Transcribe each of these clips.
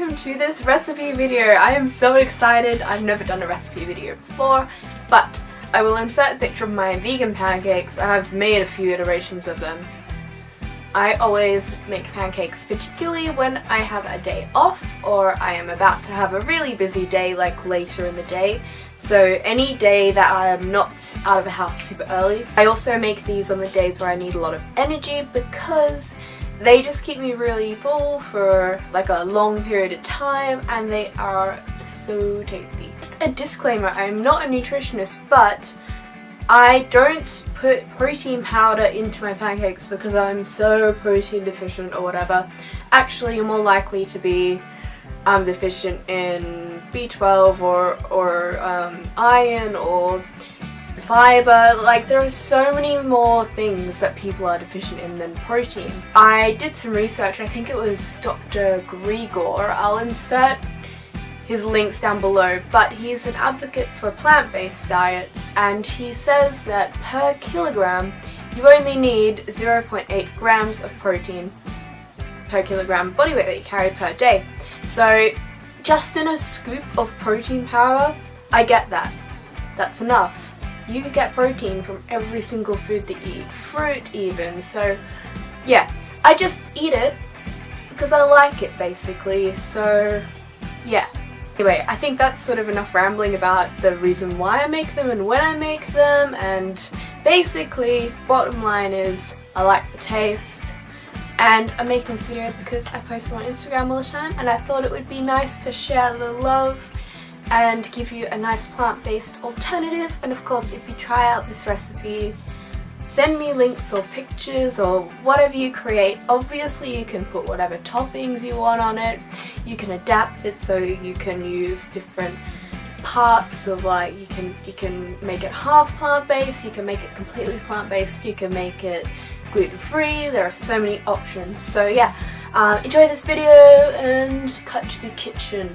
welcome to this recipe video. I am so excited. I've never done a recipe video before, but I will insert a picture of my vegan pancakes. I've made a few iterations of them. I always make pancakes, particularly when I have a day off or I am about to have a really busy day, like later in the day. So any day that I am not out of the house super early. I also make these on the days where I need a lot of energy because they just keep me really full for like a long period of time and they are so tasty. Just a disclaimer, I'm not a nutritionist, but I don't put protein powder into my pancakes because I'm so protein deficient or whatever. Actually, you're more likely to be deficient in B12 or iron or fiber. Like, there are so many more things that people are deficient in than protein. I did some research. I think it was Dr. Grigor. I'll insert his links down below, but he's an advocate for plant-based diets and he says that per kilogram you only need 0.8 grams of protein per kilogram body weight that you carry per day. So just in a scoop of protein powder, I get that. That's enough. You could get protein from every single food that you eat, fruit even. So yeah, I just eat it because I like it basically. So yeah. Anyway, I think that's sort of enough rambling about the reason why I make them and when I make them, and basically bottom line is I like the taste and I'm making this video because I post on Instagram all the time and I thought it would be nice to share the love and give you a nice plant-based alternative. And of course, if you try out this recipe, send me links or pictures or whatever you create. Obviously you can put whatever toppings you want on it. You can adapt it so you can use different parts of, like, you can make it half plant-based, you can make it completely plant-based, you can make it gluten-free. There are so many options. So yeah, enjoy this video and cut to the kitchen.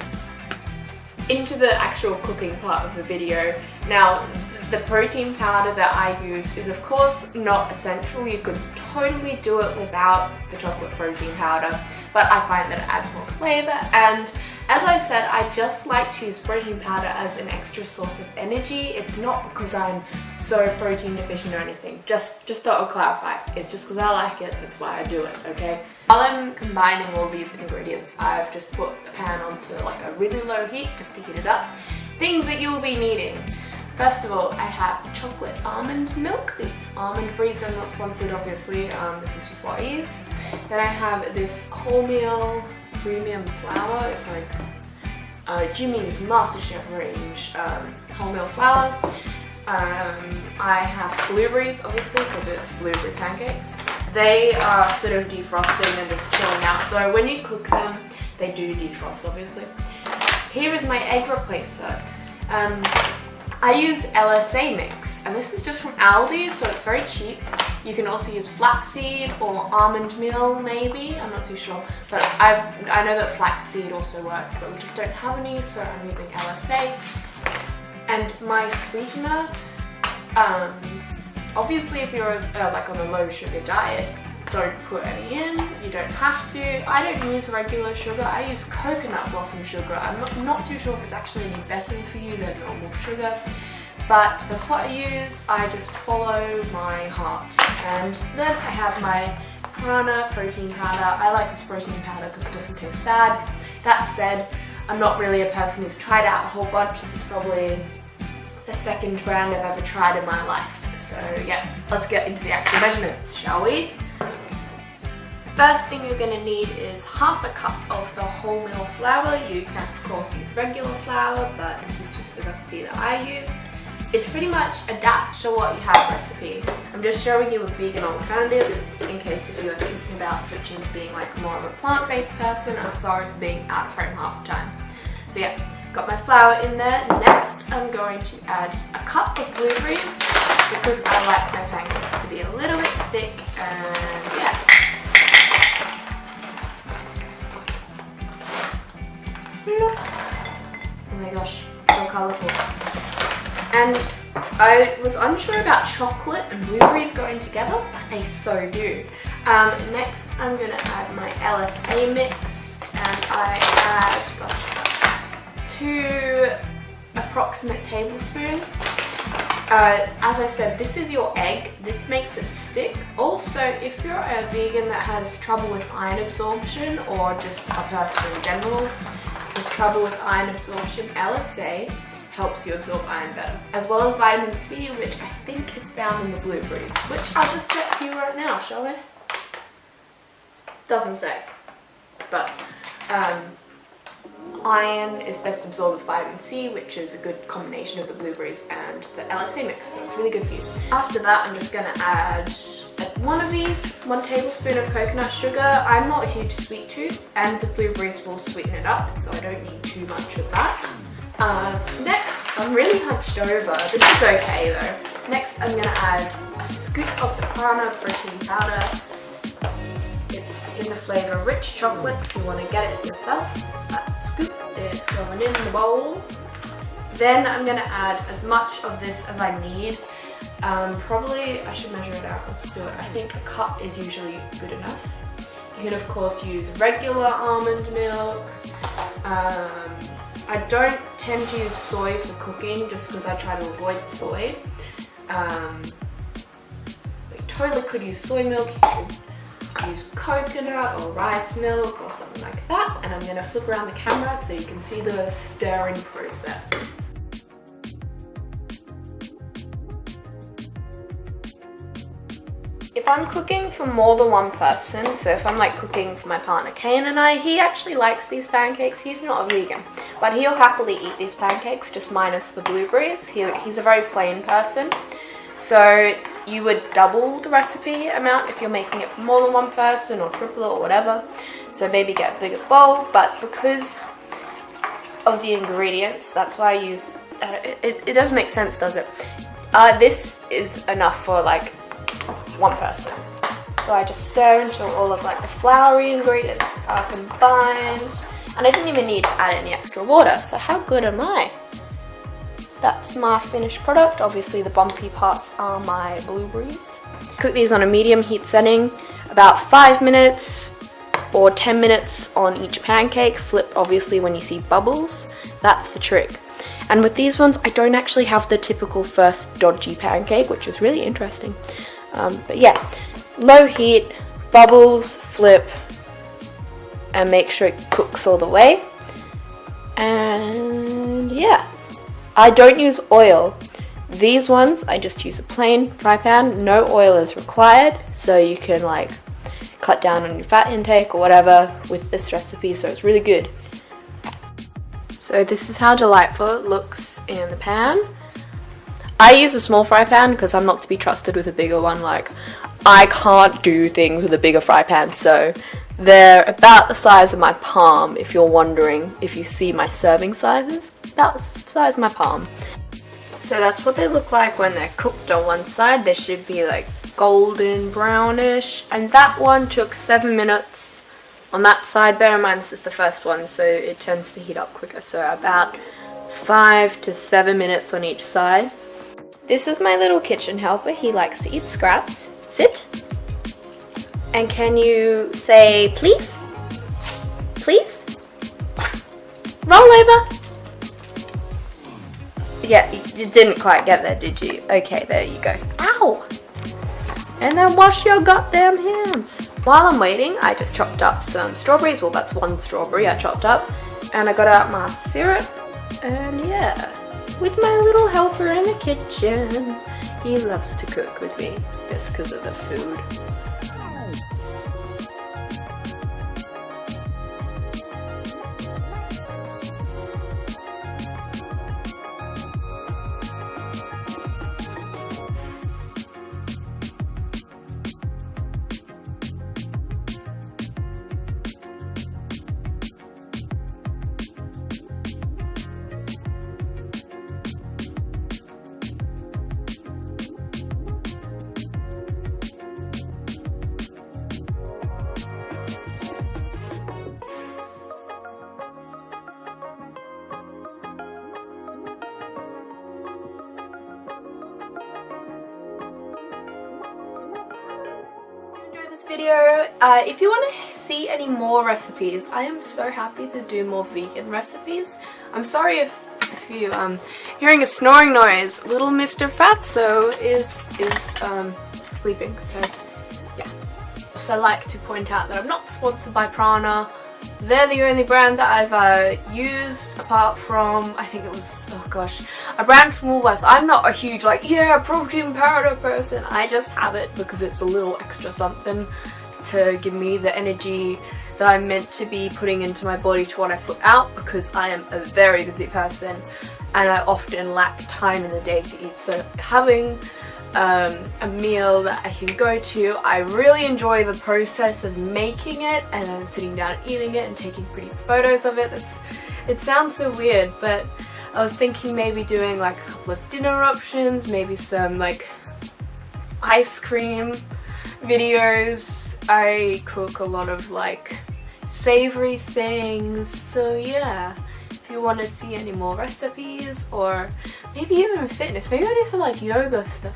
Into the actual cooking part of the video. Now, the protein powder that I use is of course not essential. You could totally do it without the chocolate protein powder, but I find that it adds more flavour, and as I said, I just like to use protein powder as an extra source of energy. It's not because I'm so protein deficient or anything. Just thought I'd clarify. It's just because I like it, that's why I do it, okay? While I'm combining all these ingredients, I've just put the pan onto like a really low heat just to heat it up. Things that you will be needing. First of all, I have chocolate almond milk. It's almond breeze, I'm not sponsored obviously, this is just what I use. Then I have this wholemeal premium flour. It's like Jimmy's MasterChef range wholemeal flour. I have blueberries obviously because it's blueberry pancakes. They are sort of defrosting and just chilling out, though when you cook them they do defrost obviously. Here is my egg replacer. I use LSA mix, and this is just from Aldi, so it's very cheap. You can also use flaxseed or almond meal maybe, I'm not too sure, but I know that flaxseed also works, but we just don't have any, so I'm using LSA. And my sweetener, obviously if you're like on a low sugar diet, don't put any in, you don't have to. I don't use regular sugar, I use coconut blossom sugar. I'm not too sure if it's actually any better for you than normal sugar, but that's what I use. I just follow my heart. And then I have my Prana protein powder. I like this protein powder because it doesn't taste bad. That said, I'm not really a person who's tried out a whole bunch. This is probably the second brand I've ever tried in my life. So yeah, let's get into the actual measurements, shall we? First thing you're going to need is half a cup of the wholemeal flour. You can of course use regular flour, but this is just the recipe that I use. It's pretty much adapt to what you have recipe. I'm just showing you a vegan alternative in case if you are thinking about switching to being like more of a plant-based person. I'm sorry for being out of frame half the time. So yeah, got my flour in there. Next I'm going to add a cup of blueberries because I like my pancakes to be a little bit thick, and yeah. Oh my gosh, so colourful. And I was unsure about chocolate and blueberries going together, but they so do. Next I'm going to add my LSA mix, and I add 2 approximate tablespoons. As I said, this is your egg. This makes it stick. Also, if you're a vegan that has trouble with iron absorption, or just a person in general with trouble with iron absorption, LSA helps you absorb iron better, as well as vitamin C, which I think is found in the blueberries, which I'll just check for you right now, shall I? Doesn't say, but iron is best absorbed with vitamin C, which is a good combination of the blueberries and the LSA mix, so it's really good for you. After that, I'm just going to add 1 tablespoon of coconut sugar. I'm not a huge sweet tooth, and the blueberries will sweeten it up, so I don't need too much of that. Next, I'm really hunched over. This is okay though. Next, I'm going to add a scoop of the Prana protein powder. It's in the flavour rich chocolate if you want to get it yourself. So that's a scoop. It's going in the bowl. Then I'm going to add as much of this as I need. Probably, I should measure it out. Let's do it. I think a cup is usually good enough. You can of course use regular almond milk. I don't tend to use soy for cooking just because I try to avoid soy. You totally could use soy milk, you could use coconut or rice milk or something like that. And I'm going to flip around the camera so you can see the stirring process. If I'm cooking for more than one person, so if I'm like cooking for my partner Kane and I, he actually likes these pancakes. He's not a vegan, but he'll happily eat these pancakes, just minus the blueberries. He's a very plain person. So you would double the recipe amount if you're making it for more than one person, or triple it or whatever. So maybe get a bigger bowl, but because of the ingredients, that's why I use, it doesn't make sense, does it? This is enough for like one person. So I just stir until all of like the floury ingredients are combined, and I didn't even need to add any extra water, so how good am I? That's my finished product. Obviously the bumpy parts are my blueberries. Cook these on a medium heat setting, about 5 minutes or 10 minutes on each pancake. Flip obviously when you see bubbles, that's the trick. And with these ones, I don't actually have the typical first dodgy pancake, which is really interesting. But yeah, low heat, bubbles, flip, and make sure it cooks all the way. And yeah, I don't use oil. These ones, I just use a plain fry pan. No oil is required, so you can like cut down on your fat intake or whatever with this recipe, so it's really good. So this is how delightful it looks in the pan. I use a small fry pan because I'm not to be trusted with a bigger one. Like, I can't do things with a bigger fry pan, so they're about the size of my palm, if you're wondering. If you see my serving sizes, about the size of my palm. So that's what they look like when they're cooked on one side. They should be like golden brownish, and that one took 7 minutes on that side. Bear in mind this is the first one, so it tends to heat up quicker, so about 5 to 7 minutes on each side. This is my little kitchen helper. He likes to eat scraps. Sit. And can you say please? Please? Roll over. Yeah, you didn't quite get there, did you? Okay, there you go. Ow! And then wash your goddamn hands. While I'm waiting, I just chopped up some strawberries. Well, that's one strawberry I chopped up. And I got out my syrup. And yeah, with my little helper in the kitchen. He loves to cook with me just because of the food. this video. If you want to see any more recipes, I am so happy to do more vegan recipes. I'm sorry if you hearing a snoring noise. Little Mr. Fatso is sleeping, so yeah. So I like to point out that I'm not sponsored by Prana. They're the only brand that I've used, apart from, I think it was, oh gosh, a brand from Woolworths. I'm not a huge protein powder person. I just have it because it's a little extra something to give me the energy that I'm meant to be putting into my body to what I put out, because I am a very busy person and I often lack time in the day to eat. So having a meal that I can go to, I really enjoy the process of making it and then sitting down and eating it and taking pretty photos of it. It sounds so weird, but I was thinking maybe doing like a couple of dinner options, maybe some like ice cream videos. I cook a lot of like savory things, so yeah. If you want to see any more recipes, or maybe even fitness, maybe I do some like yoga stuff.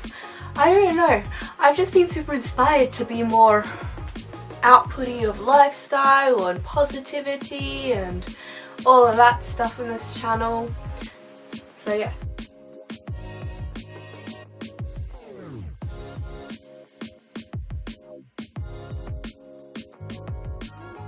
I don't know. I've just been super inspired to be more outputty of lifestyle and positivity and all of that stuff on this channel. So yeah.